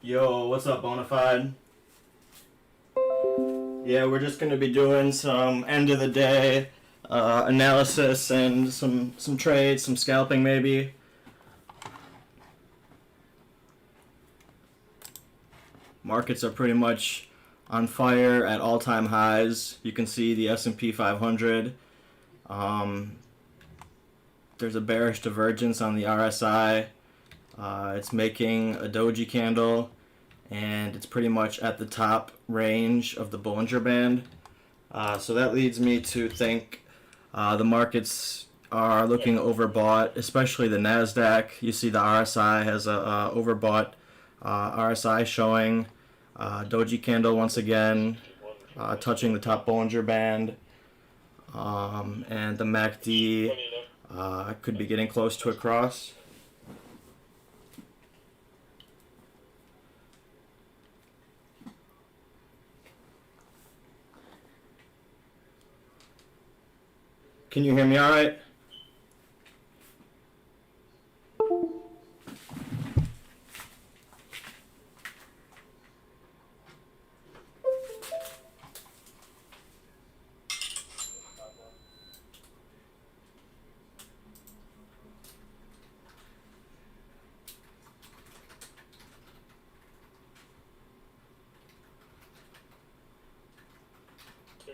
Yo, what's up, Bonafide? Yeah, we're just gonna be doing some end of the day analysis and some trades, some scalping maybe. Markets are pretty much on fire at all-time highs. You can see the S&P 500. There's a bearish divergence on the RSI. It's making a doji candle, and it's pretty much at the top range of the Bollinger Band. So that leads me to think the markets are looking overbought, especially the NASDAQ. You see the RSI has a overbought RSI showing doji candle once again, touching the top Bollinger Band, and the MACD could be getting close to a cross. Can you hear me all right?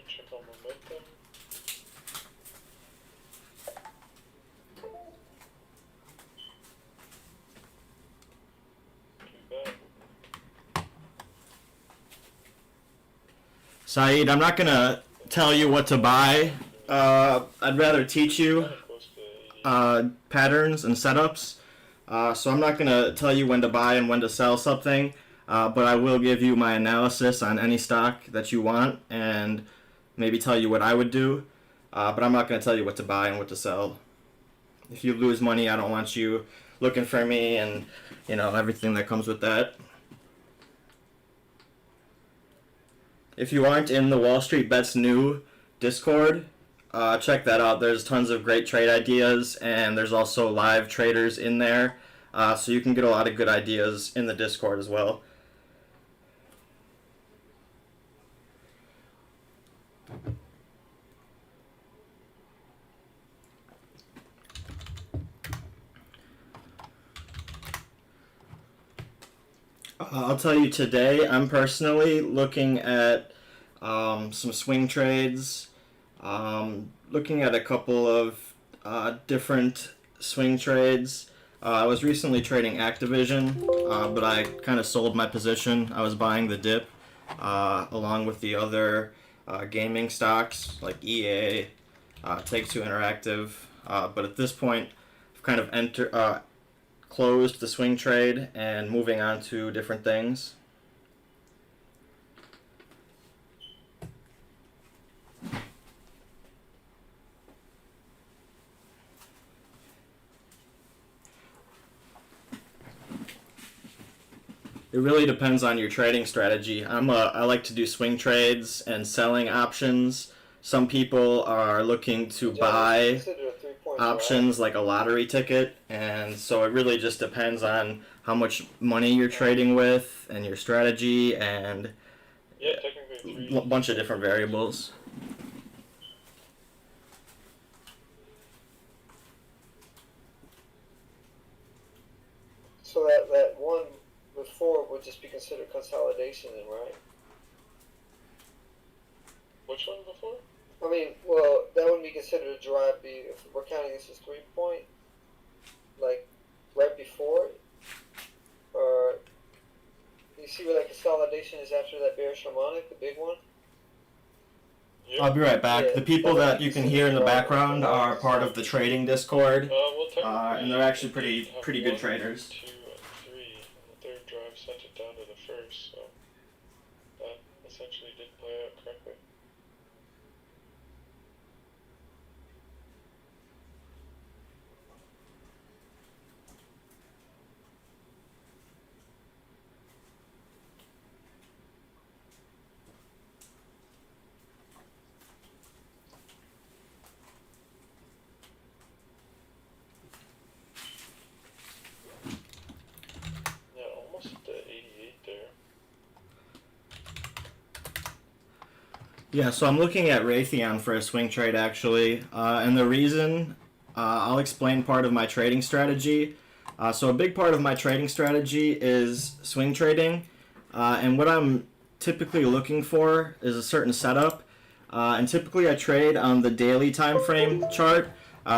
Check on momentum. Saeed, I'm not gonna tell you what to buy. I'd rather teach you patterns and setups. So I'm not gonna tell you when to buy and when to sell something, but I will give you my analysis on any stock that you want and maybe tell you what I would do. But I'm not gonna tell you what to buy and what to sell. If you lose money, I don't want you looking for me and everything that comes with that. If you aren't in the Wall Street Bets New Discord, check that out. There's tons of great trade ideas, and there's also live traders in there, so you can get a lot of good ideas in the Discord as well. I'll tell you today, I'm personally looking at some swing trades, looking at a couple of different swing trades. I was recently trading Activision, but I kind of sold my position. I was buying the dip along with the other gaming stocks like EA, Take-Two Interactive. But at this point, I've kind of closed the swing trade and moving on to different things. It really depends on your trading strategy. I like to do swing trades and selling options. Some people are looking to buy options like a lottery ticket, and so it really just depends on how much money you're trading with and your strategy and a bunch of different variables. So that one before would just be considered consolidation then, right? Which one before? I mean, well, that wouldn't be considered a drive B if we're counting this as 3-point, like right before it, or you see where that consolidation is after that bearish harmonic, the big one. Yep. I'll be right back. Yeah, The people that you can hear in the background are right. part of the trading Discord, Well, and they're actually pretty good traders. 2 and 3, and the third drive sent it down to the first, so that essentially did play out correctly. Yeah, so I'm looking at Raytheon for a swing trade actually, and the reason I'll explain part of my trading strategy. So a big part of my trading strategy is swing trading, and what I'm typically looking for is a certain setup, and typically I trade on the daily time frame chart,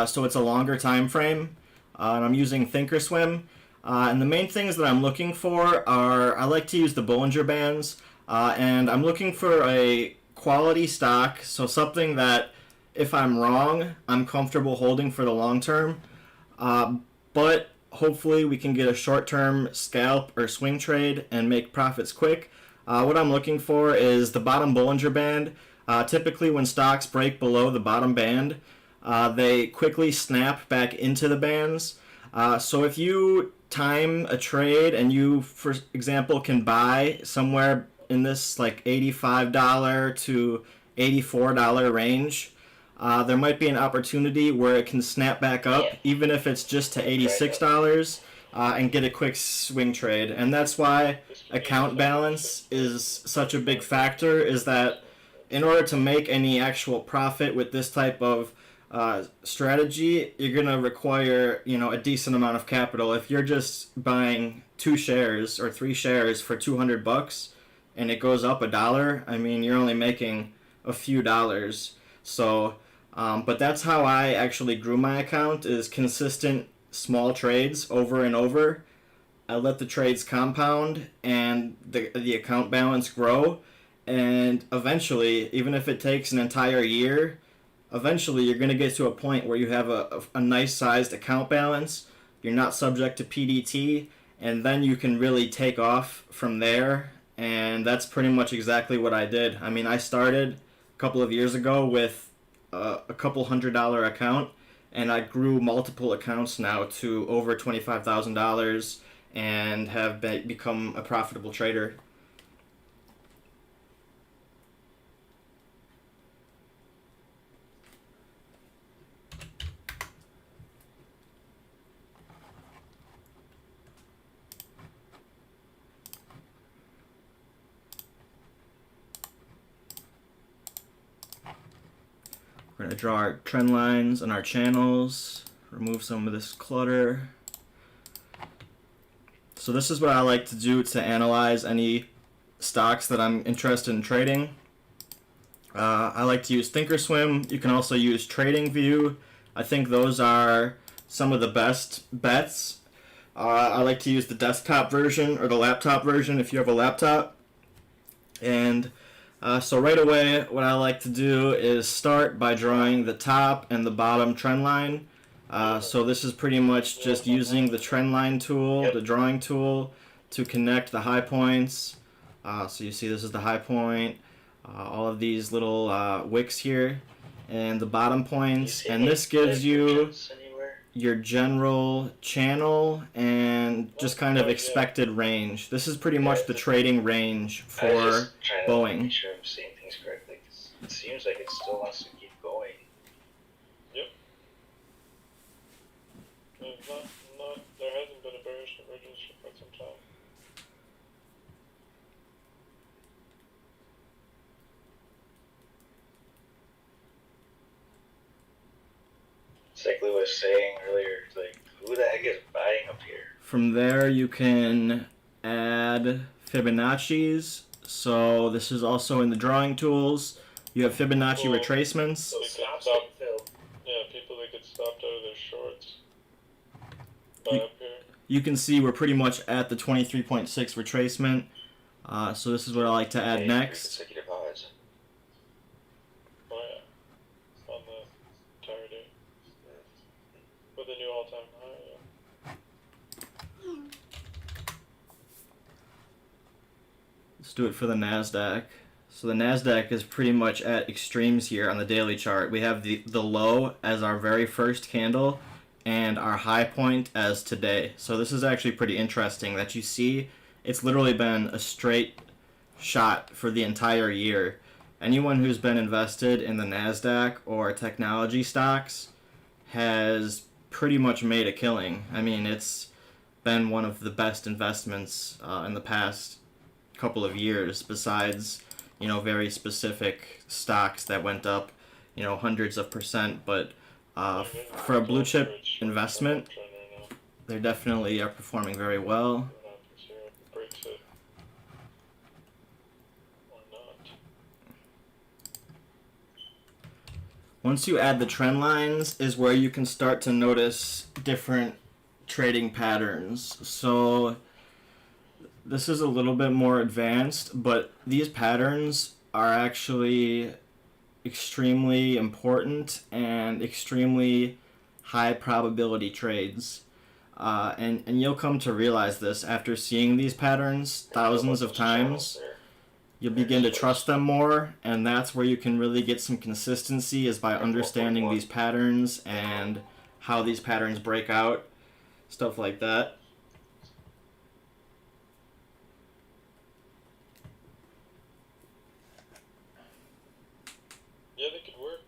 so it's a longer time frame, and I'm using Thinkorswim. And the main things that I'm looking for are I like to use the Bollinger Bands, and I'm looking for a quality stock, so something that if I'm wrong, I'm comfortable holding for the long term. But hopefully we can get a short term scalp or swing trade and make profits quick. What I'm looking for is the bottom Bollinger Band. Typically, when stocks break below the bottom band, they quickly snap back into the bands. So if you time a trade and you, for example, can buy somewhere in this like $85 to $84 range, there might be an opportunity where it can snap back up, even if it's just to $86, and get a quick swing trade. And that's why account balance is such a big factor, is that in order to make any actual profit with this type of strategy, you're going to require, a decent amount of capital. If you're just buying 2 shares or 3 shares for $200 and it goes up $1, I mean, you're only making a few dollars. So, but that's how I actually grew my account, is consistent small trades over and over. I let the trades compound and the account balance grow, and eventually, even if it takes an entire year, eventually you're going to get to a point where you have a nice sized account balance, you're not subject to PDT, and then you can really take off from there. And that's pretty much exactly what I did. I mean, I started a couple of years ago with a couple $100 account, and I grew multiple accounts now to over $25,000 and have become a profitable trader. We're going to draw our trend lines and our channels, remove some of this clutter. So this is what I like to do to analyze any stocks that I'm interested in trading. I like to use Thinkorswim. You can also use TradingView. I think those are some of the best bets. I like to use the desktop version or the laptop version if you have a laptop. And so right away, what I like to do is start by drawing the top and the bottom trend line. So this is pretty much just using the trend line tool, the drawing tool, to connect the high points. So you see this is the high point, all of these little wicks here, and the bottom points. And this gives you your general channel and just kind of expected range. This is pretty much the trading range for Boeing. Make sure I'm seeing things correctly, 'cause it seems like it still wants to keep going. Yep. There hasn't been a bearish divergence for quite some time. It's like Lou was saying earlier, it's like, who the heck is buying up here? From there you can add Fibonacci's. So this is also in the drawing tools. You have Fibonacci retracements. So they could Stop stop. getting filled. Yeah, people that get stopped out of their shorts. Buy up here. You can see we're pretty much at the 23.6 retracement. So this is what I like to add Okay, next. consecutive highs. Oh yeah. On the entire day. With a new all-time high, yeah. Let's do it for the NASDAQ. So the NASDAQ is pretty much at extremes here on the daily chart. We have the low as our very first candle and our high point as today. So this is actually pretty interesting that you see it's literally been a straight shot for the entire year. Anyone who's been invested in the NASDAQ or technology stocks has pretty much made a killing. I mean, it's been one of the best investments in the past couple of years, besides very specific stocks that went up, hundreds of percent. But for a blue chip investment, they definitely are performing very well. Breaks it. Or not. Once you add the trend lines is where you can start to notice different trading patterns. So this is a little bit more advanced, but these patterns are actually extremely important and extremely high probability trades. And you'll come to realize this after seeing these patterns thousands of times. You'll begin to trust them more, and that's where you can really get some consistency, is by understanding these patterns and how these patterns break out, stuff like that. Yeah, they could work.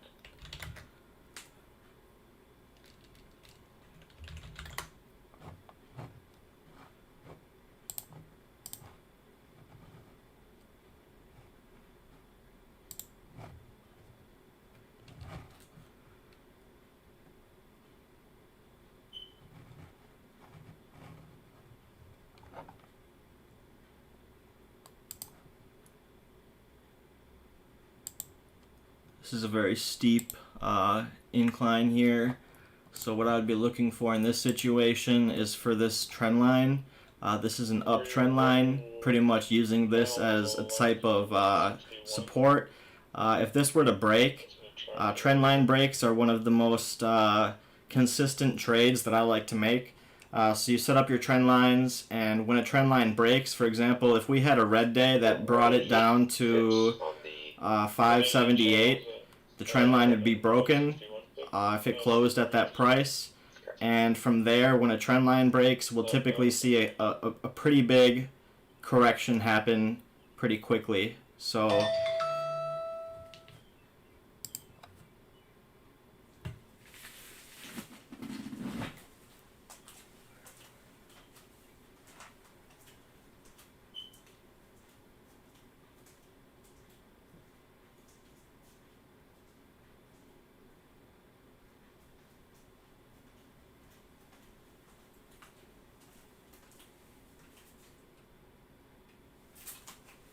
This is a very steep incline here. So what I would be looking for in this situation is for this trend line. This is an uptrend line, pretty much using this as a type of support. If this were to break, trend line breaks are one of the most consistent trades that I like to make. So you set up your trend lines, and when a trend line breaks, for example, if we had a red day that brought it down to 578, the trend line would be broken if it closed at that price. And from there, when a trend line breaks, we'll typically see a pretty big correction happen pretty quickly. So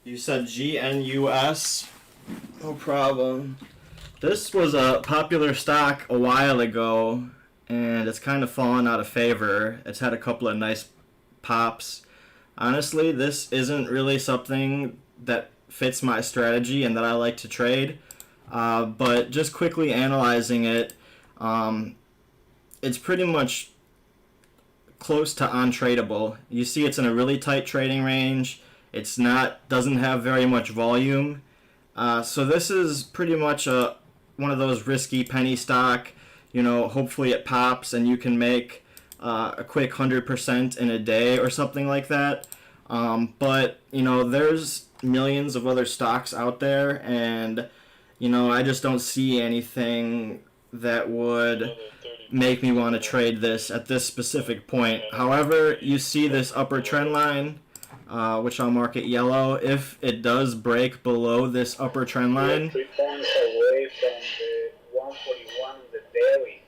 you said GNUS? No problem. This was a popular stock a while ago, and it's kind of fallen out of favor. It's had a couple of nice pops. Honestly, this isn't really something that fits my strategy and that I like to trade. But just quickly analyzing it, it's pretty much close to untradeable. You see it's in a really tight trading range. It's doesn't have very much volume. So this is pretty much one of those risky penny stock. Hopefully it pops and you can make a quick 100% in a day or something like that. But there's millions of other stocks out there, and I just don't see anything that would make me want to trade this at this specific point. However, you see this upper trend line, which I'll mark it yellow. If it does break below this upper trend line, 3 points away from the 141, the daily.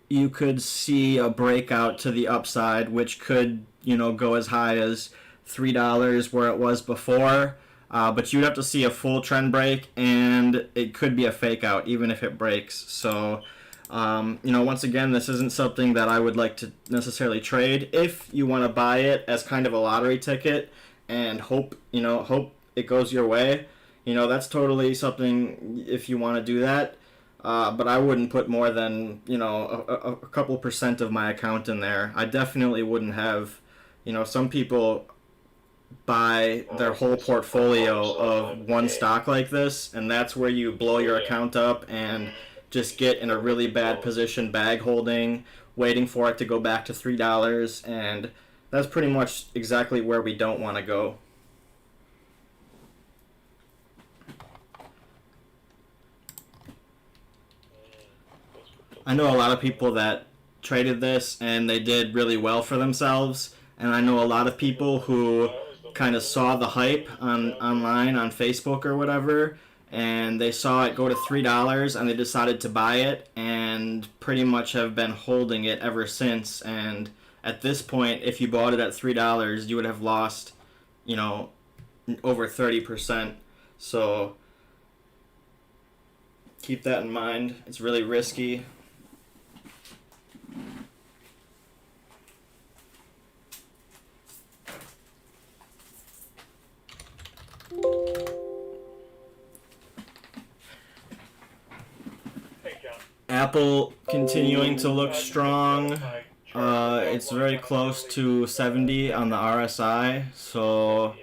you could see a breakout to the upside, which could, go as high as $3 where it was before. But you'd have to see a full trend break, and it could be a fake out even if it breaks. So, once again, this isn't something that I would like to necessarily trade. If you want to buy it as kind of a lottery ticket and hope it goes your way, that's totally something if you want to do that. But I wouldn't put more than, a couple percent of my account in there. I definitely wouldn't have, some people buy their whole portfolio of one stock like this, and that's where you blow your account up and just get in a really bad position, bag holding, waiting for it to go back to $3, and that's pretty much exactly where we don't want to go. I know a lot of people that traded this and they did really well for themselves, and I know a lot of people who kind of saw the hype online on Facebook or whatever, and they saw it go to $3 and they decided to buy it, and pretty much have been holding it ever since. And at this point, if you bought it at $3, you would have lost, you know, over 30%. So keep that in mind. It's really risky. Hey, John. Apple continuing to look strong. It's very close to 70 on the RSI, so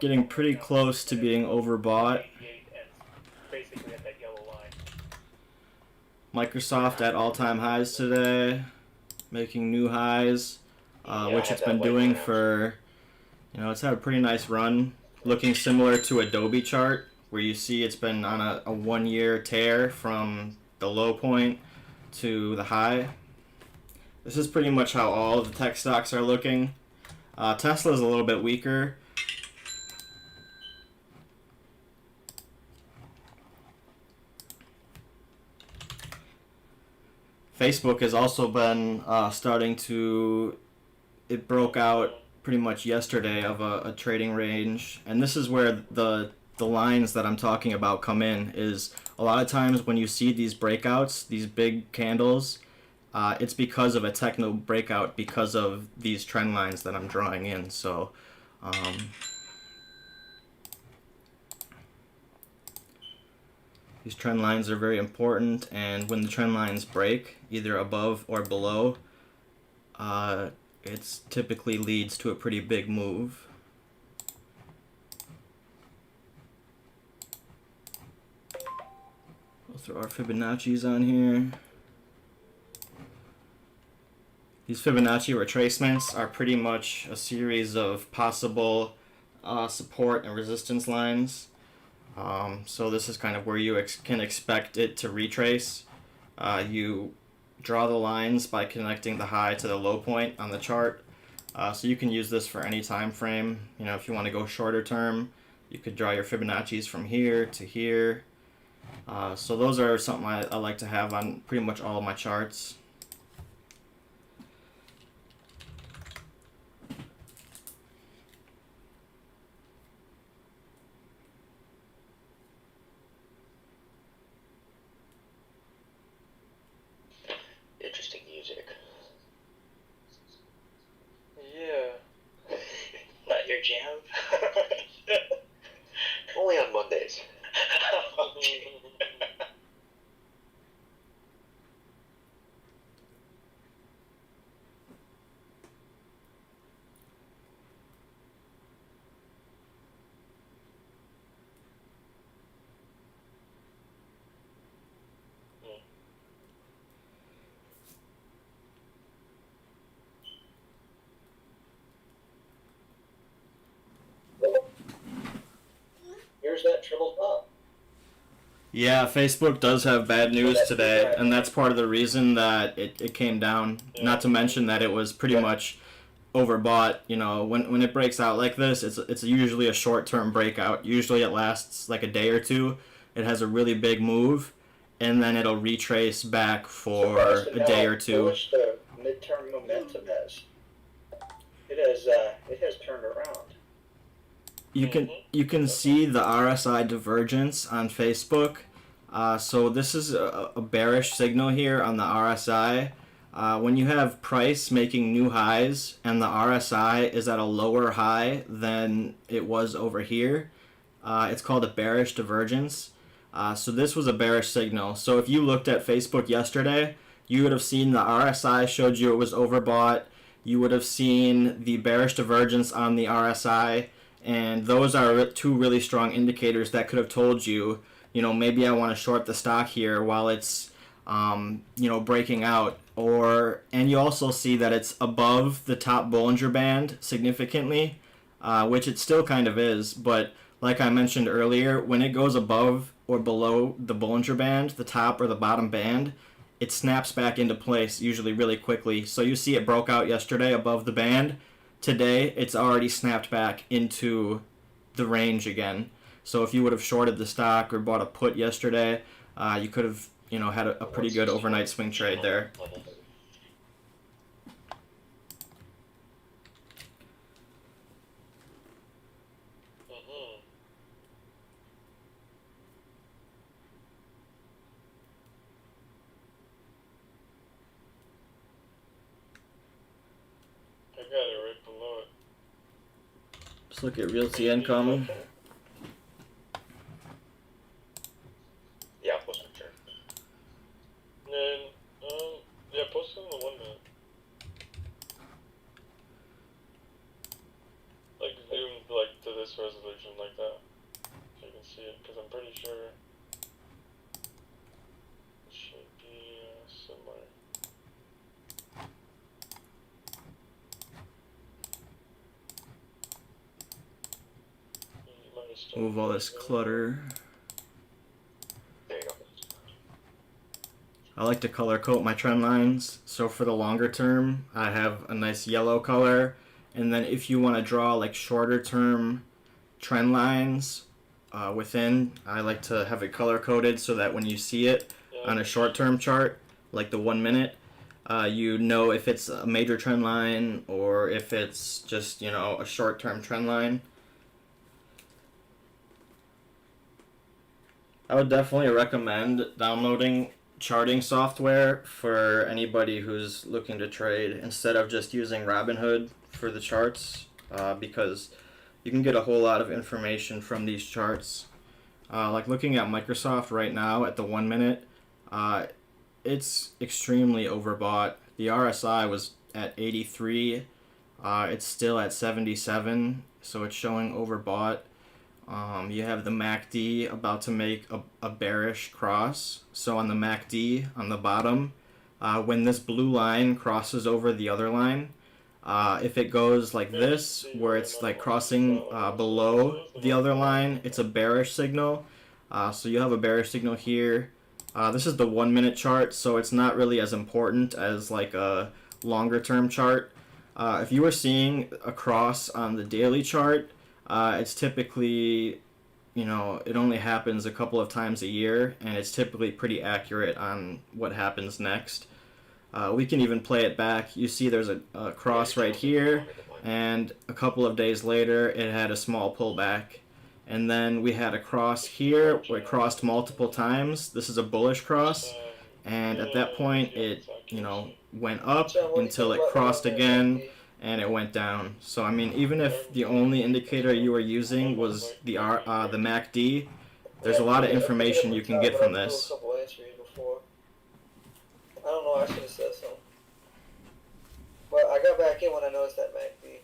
getting pretty close to being overbought. Basically at that yellow line. Microsoft at all-time highs today, making new highs, which it's been doing for, you know, it's had a pretty nice run, looking similar to Adobe chart, where you see it's been on a 1-year tear from the low point to the high. This is pretty much how all of the tech stocks are looking. Tesla's a little bit weaker. Facebook has also been starting to, it broke out pretty much yesterday of a trading range, and this is where the lines that I'm talking about come in. Is a lot of times when you see these breakouts, these big candles, it's because of a techno breakout, because of these trend lines that I'm drawing in. So these trend lines are very important, and when the trend lines break, either above or below, it typically leads to a pretty big move. We'll throw our Fibonacci's on here. These Fibonacci retracements are pretty much a series of possible support and resistance lines. So this is kind of where you can expect it to retrace. You draw the lines by connecting the high to the low point on the chart. So you can use this for any time frame. You know, if you want to go shorter term, you could draw your Fibonacci's from here to here. So those are something I like to have on pretty much all of my charts. Interesting music. Yeah. Not your jam? Only on Mondays. Okay. Here's that triple top. Yeah, Facebook does have bad news today, and that's part of the reason that it came down. Not to mention that it was pretty much overbought. You know, when it breaks out like this, it's usually a short-term breakout. Usually it lasts like a day or two. It has a really big move, and then it'll retrace back for a day or two. Bullish the midterm momentum has. It has turned around. You can see the RSI divergence on Facebook. So this is a bearish signal here on the RSI. When you have price making new highs and the RSI is at a lower high than it was over here, it's called a bearish divergence. So this was a bearish signal. So if you looked at Facebook yesterday, you would have seen the RSI showed you it was overbought. You would have seen the bearish divergence on the RSI. And those are two really strong indicators that could have told you, you know, maybe I want to short the stock here while it's, you know, breaking out. And you also see that it's above the top Bollinger Band significantly, which it still kind of is. But like I mentioned earlier, when it goes above or below the Bollinger Band, the top or the bottom band, it snaps back into place usually really quickly. So you see it broke out yesterday above the band today, it's already snapped back into the range again. So if you would have shorted the stock or bought a put yesterday, you could have, you know, had a pretty good overnight swing trade there. Level. Mm-hmm. I got it right below it. Let's look at Realty Income. Yeah, post return. And yeah, post it on the 1 minute. Like zoom like to this resolution like that, so you can see it. Because I'm pretty sure it should be similar. You might have still Move all this clutter. There you go. I like to color code my trend lines. So for the longer term, I have a nice yellow color. And then if you want to draw like shorter term trend lines within, I like to have it color coded so that when you see it on a short term chart, like the 1 minute, you know if it's a major trend line or if it's just, you know, a short term trend line. I would definitely recommend downloading charting software for anybody who's looking to trade instead of just using Robinhood for the charts, because you can get a whole lot of information from these charts. Like looking at Microsoft right now at the 1 minute, it's extremely overbought. The RSI was at 83, it's still at 77, so it's showing overbought. You have the MACD about to make a bearish cross. So on the MACD on the bottom, when this blue line crosses over the other line, if it goes like this, where it's like crossing below the other line, it's a bearish signal. So you have a bearish signal here. This is the 1 minute chart, so it's not really as important as like a longer term chart. If you were seeing a cross on the daily chart, it's typically, you know, it only happens a couple of times a year, and it's typically pretty accurate on what happens next. We can even play it back. You see there's a cross right here, and a couple of days later it had a small pullback. And then we had a cross here where it crossed multiple times. This is a bullish cross, and at that point it, you know, went up until it crossed again, and it went down. So I mean, even if the only indicator you were using was the MACD, there's a lot of information you can get from this. I don't know, I should have said so. But I got back in when I noticed that MACD.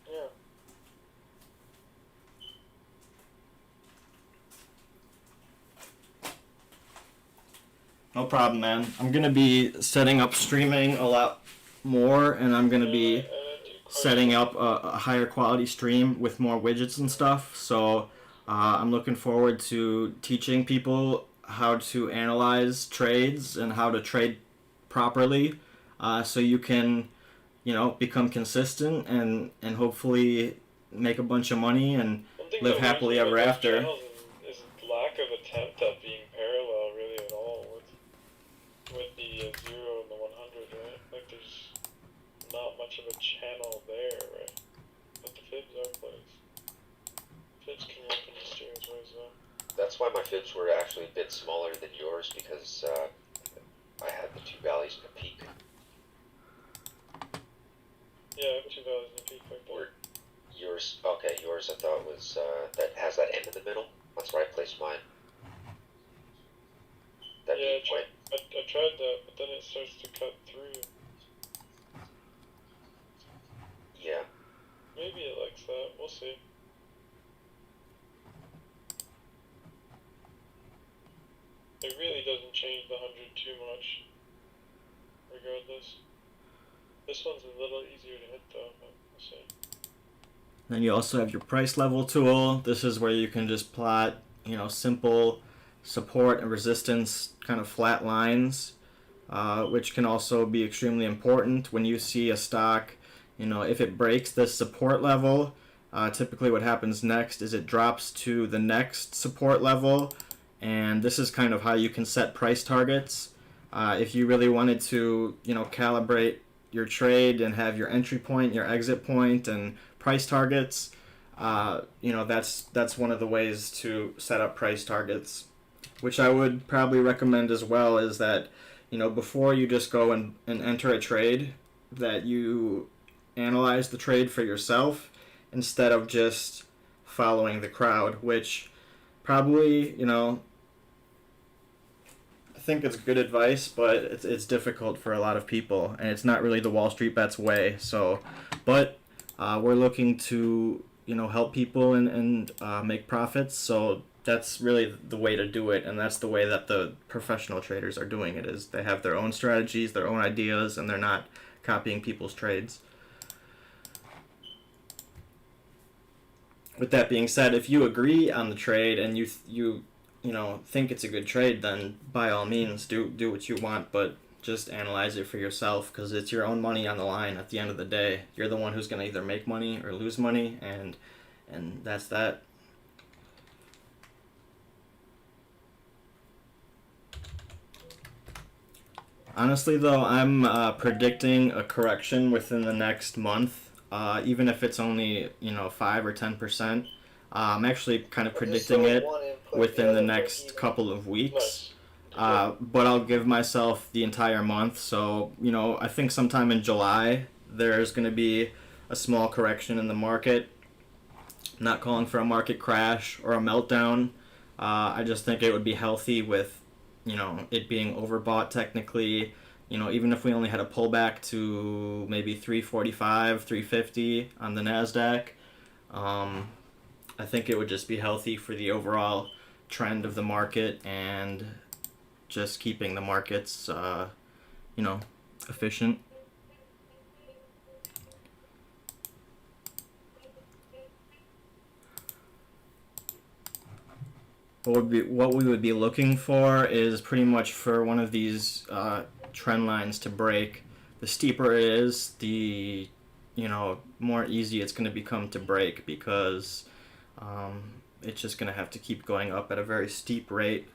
Yeah. No problem, man. I'm gonna be setting up streaming a lot more, and I'm gonna be setting up a higher quality stream with more widgets and stuff. So I'm looking forward to teaching people how to analyze trades and how to trade properly, so you can, you know, become consistent and hopefully make a bunch of money and live happily ever after. Is lack of attempt at being parallel really at all with the 0 and the 100, right? Like there's not much of a channel there, right? But the fibs are placed. Fibs can work in mysterious ways though. That's why my fibs were actually a bit smaller than yours, because I had the two valleys and a peak. Yeah, I have 2 values in the peak like that. Or yours, okay, yours I thought was, that has that end in the middle. That's where I placed mine. That Yeah, peak point. I tried that, but then it starts to cut through. Yeah. Maybe it likes that. We'll see. It really doesn't change the 100 too much. Regardless. This one's a little easier to hit though, but we'll see. Then you also have your price level tool. This is where you can just plot, you know, simple support and resistance kind of flat lines. which can also be extremely important when you see a stock. If it breaks this support level, typically what happens next is it drops to the next support level, and this is kind of how you can set price targets. If you really wanted to, calibrate your trade and have your entry point, your exit point, and price targets, that's one of the ways to set up price targets. Which I would probably recommend as well is that, before you just go and enter a trade, that you analyze the trade for yourself instead of just following the crowd, which probably, I think it's good advice, but it's difficult for a lot of people, and it's not really the Wall Street Bets way. So, but we're looking to, help people and make profits. So that's really the way to do it, and that's the way that the professional traders are doing it, is they have their own strategies, their own ideas, and they're not copying people's trades. With that being said, if you agree on the trade and you think it's a good trade, then by all means do what you want, but just analyze it for yourself, because it's your own money on the line at the end of the day. You're the one who's going to either make money or lose money, and that's that. Honestly, though, I'm predicting a correction within the next month, even if it's only 5 or 10%. I'm actually kind of predicting it within the next couple of weeks. But I'll give myself the entire month. So I think sometime in July there's going to be a small correction in the market. I'm not calling for a market crash or a meltdown. I just think it would be healthy with it being overbought technically. Even if we only had a pullback to maybe 345, 350 on the NASDAQ, I think it would just be healthy for the overall trend of the market and just keeping the markets, efficient. What we would be looking for is pretty much for one of these trend lines to break. The steeper it is, the more easy it's going to become to break, because it's just going to have to keep going up at a very steep rate.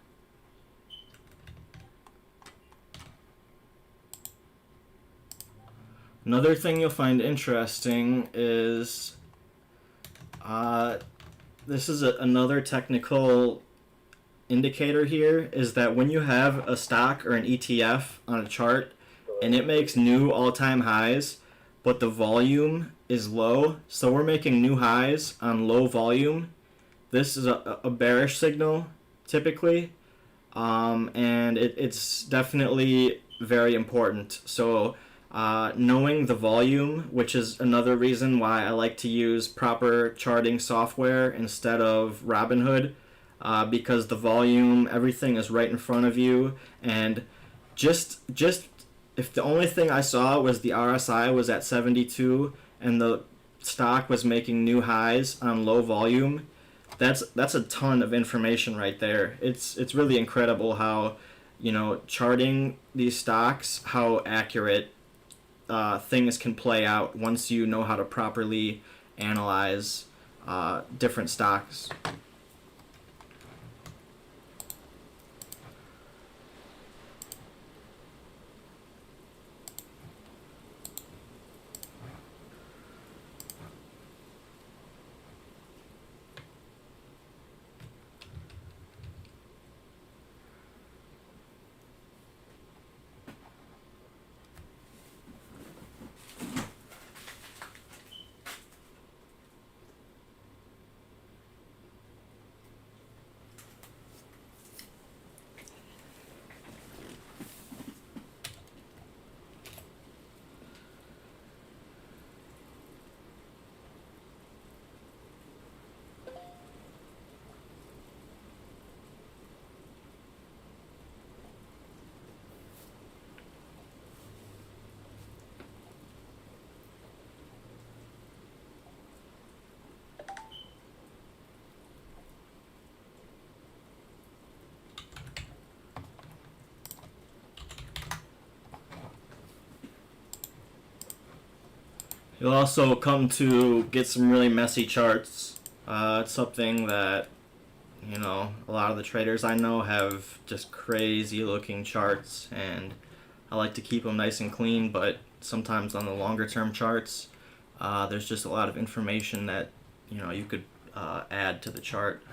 Another thing you'll find interesting is this is another technical indicator here, is that when you have a stock or an ETF on a chart and it makes new all-time highs, but the volume is low, so we're making new highs on low volume, this is a bearish signal typically, and it's definitely very important. So knowing the volume, which is another reason why I like to use proper charting software instead of Robinhood, because the volume, everything is right in front of you, and just if the only thing I saw was the RSI was at 72 and the stock was making new highs on low volume, that's a ton of information right there. It's really incredible how charting these stocks, how accurate things can play out once you know how to properly analyze different stocks. You'll also come to get some really messy charts. It's something that, you know, a lot of the traders I know have just crazy looking charts, and I like to keep them nice and clean, but sometimes on the longer term charts, there's just a lot of information that, you know, you could add to the chart.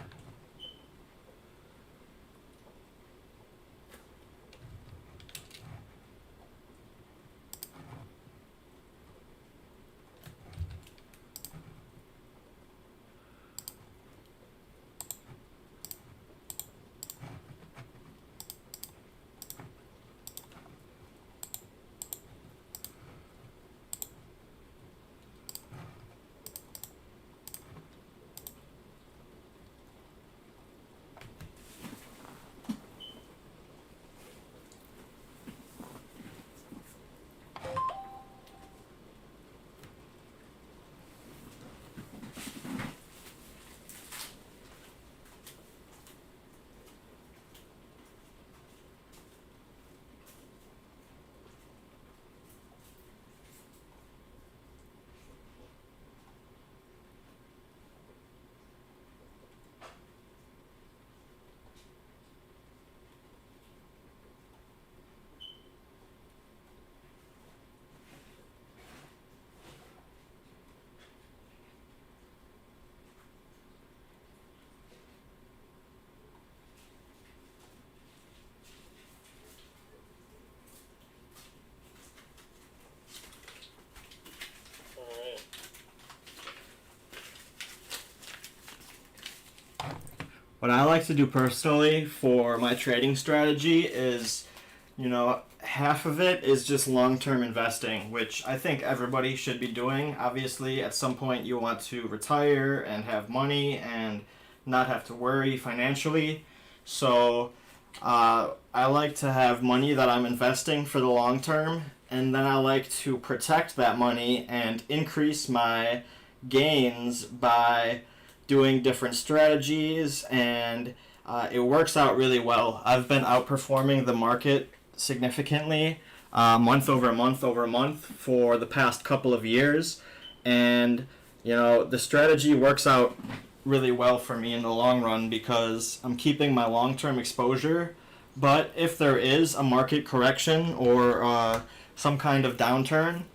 Alright. What I like to do personally for my trading strategy is, you know, half of it is just long-term investing, which I think everybody should be doing. Obviously, at some point you want to retire and have money and not have to worry financially. So I like to have money that I'm investing for the long term, and then I like to protect that money and increase my gains by doing different strategies, and it works out really well. I've been outperforming the market significantly, month over month over month for the past couple of years, and you know, the strategy works out really well for me in the long run because I'm keeping my long-term exposure. But if there is a market correction or some kind of downturn,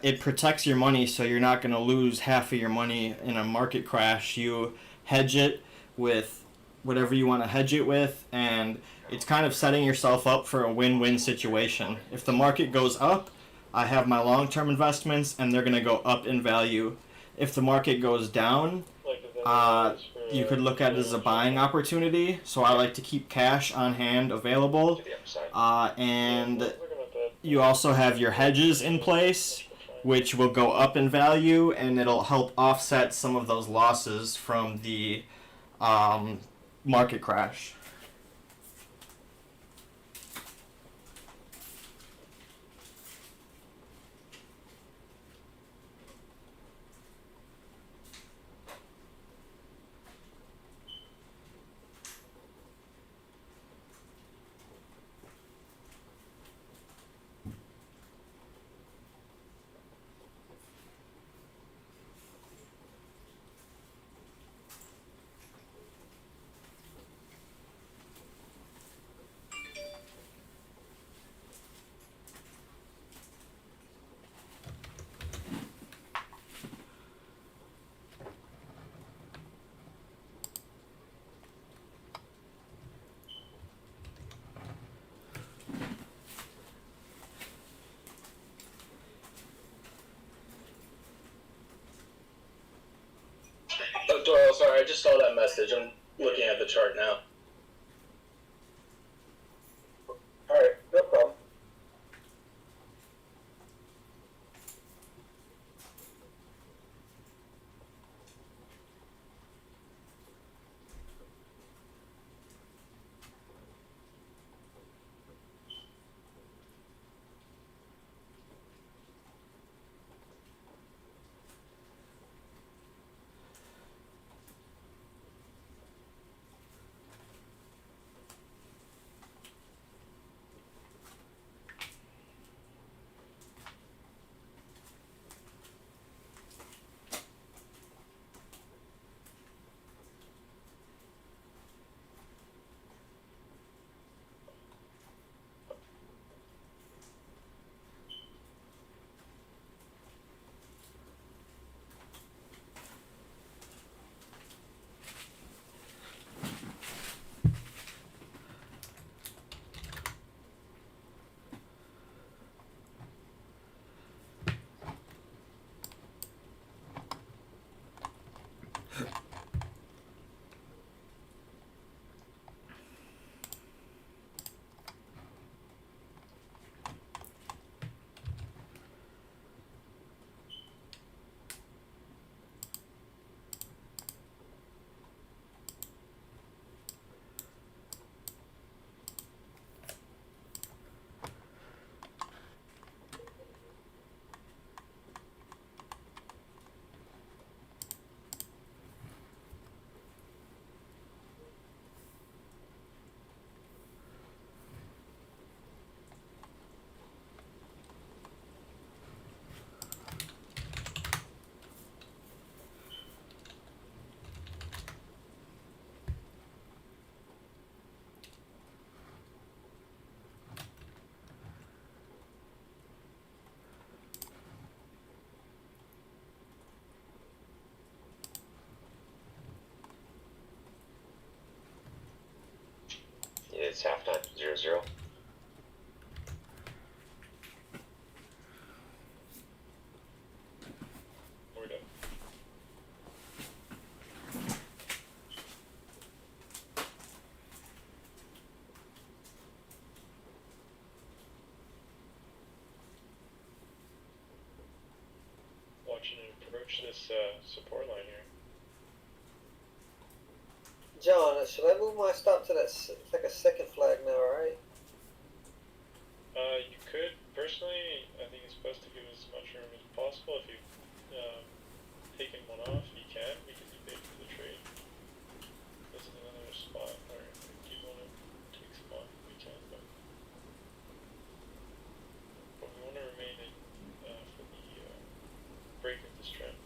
it protects your money, so you're not going to lose half of your money in a market crash. You hedge it with whatever you want to hedge it with, and it's kind of setting yourself up for a win-win situation. If the market goes up, I have my long-term investments, and they're going to go up in value. If the market goes down, Like, is that you could look at it as a buying opportunity. So I like to keep cash on hand available, To the upside. and looking at that. you also have your hedges in place, which will go up in value, and it'll help offset some of those losses from the market crash. Oh, Doyle, sorry, I just saw that message. I'm looking at the chart now. Alright, no problem. It's halftime, 0-0. We're done. Watching it approach this support line here. John, should I move my stop to that? It's like a second flag now, right? You could personally. I think it's best to give as much room as possible. If you've taken one off, you can because you paid for the trade. This is another spot where if you want to take some off, we can. But we want to remain in for the break of this trend.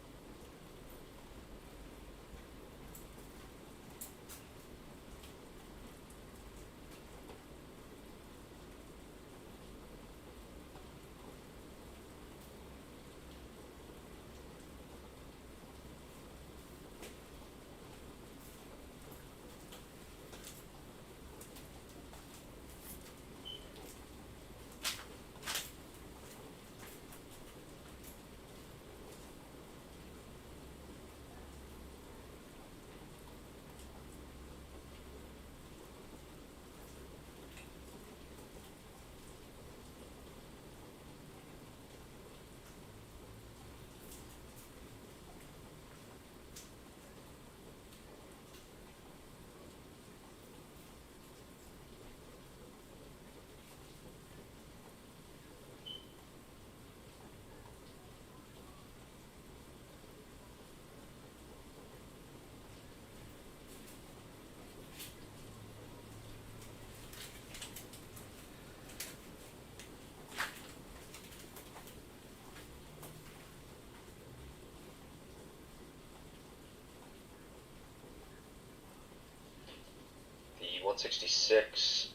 The 166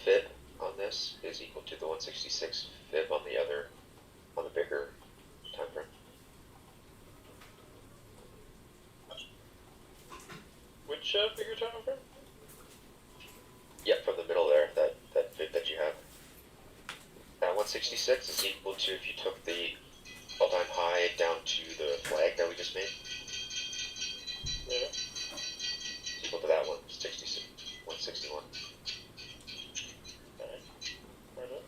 fib on this is equal to the 166 fib on the bigger time frame. Which bigger time frame? Yep, from the middle there, that fib that you have. That 166 is equal to if you took the all-time high down to the flag that we just made. Yeah. It's equal to that 166, 161. Alright. Right up.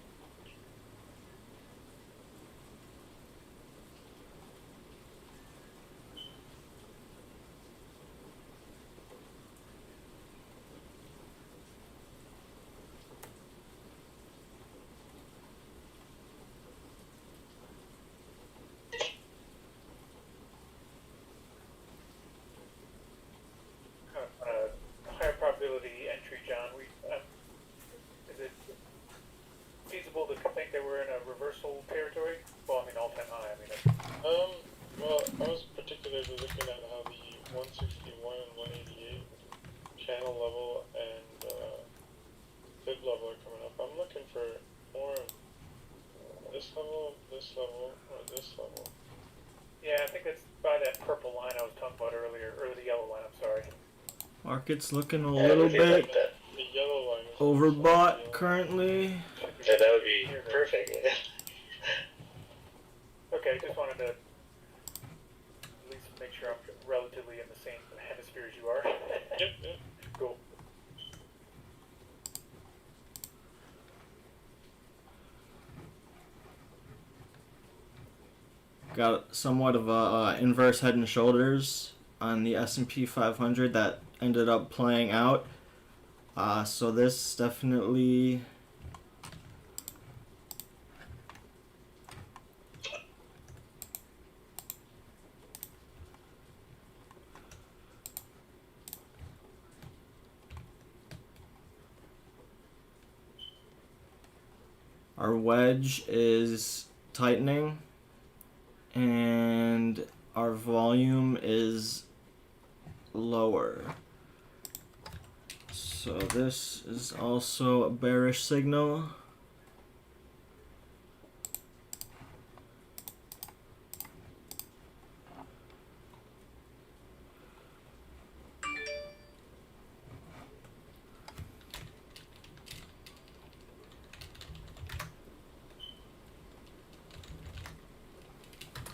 Higher probability entry, John. Is it feasible to think that we're in a reversal territory? Well, I mean, all-time high. I mean, Well, I was particularly looking at how the 161 and 188 channel level and fib level are coming up. I'm looking for more of this level, or this level. yeah, I think that's by that purple line I was talking about earlier, or the yellow line. I'm sorry. Market's looking a Yeah, little we could like bit that. The yellow line is overbought currently. Yeah, that would be perfect. Okay, just wanted to at least make sure I'm relatively in the same hemisphere as you are. Yep, yep. Cool. Got somewhat of a inverse head and shoulders on the S&P 500 that ended up playing out. So this definitely our wedge is tightening and our volume is lower. So this is also a bearish signal.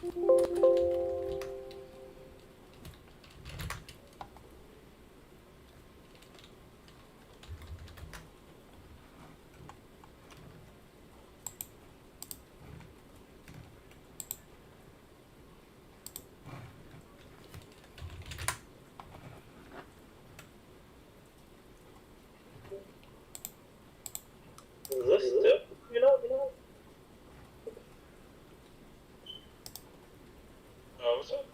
Is this still, What's up?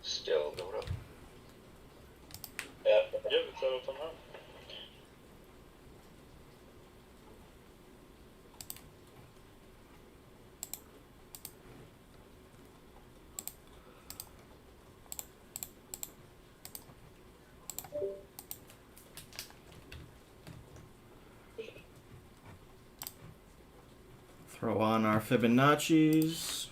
Still going up. Yeah. Yep, it's out somehow. Throw on our Fibonacci's.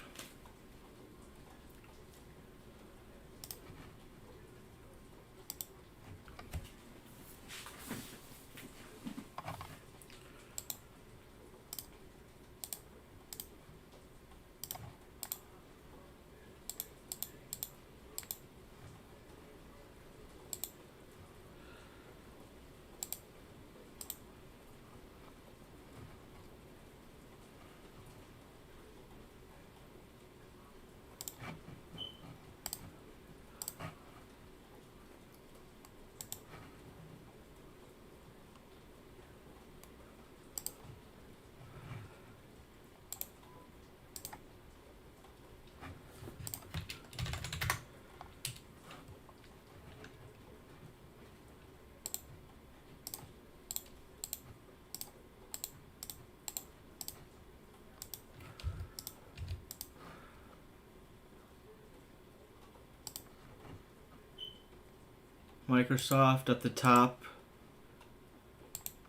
Microsoft at the top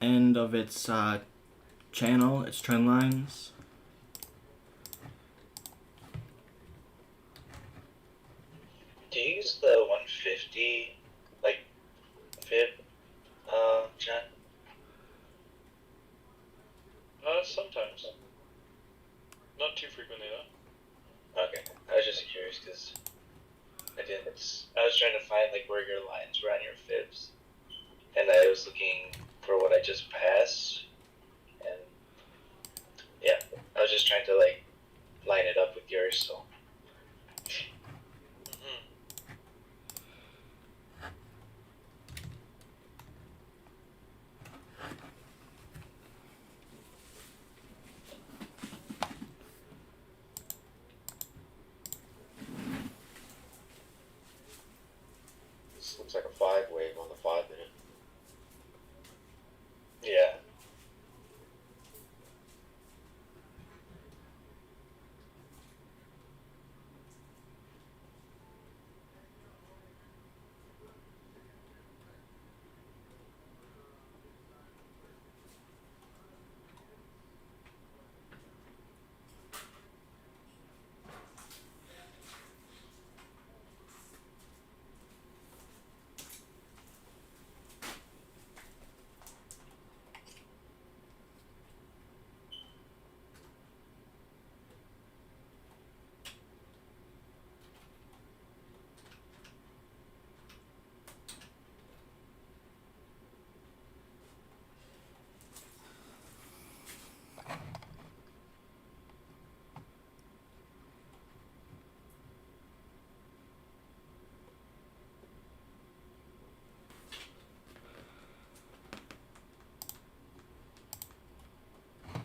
end of its channel, its trend lines. Do you use the 150 like fib, John? Sometimes. Not too frequently though. Okay, I was just curious because I was trying to find like where your lines were on your fibs, and I was looking for what I just passed, and yeah, I was just trying to like line it up with yours. So Mm-hmm. This looks like a 5 wave on the 5.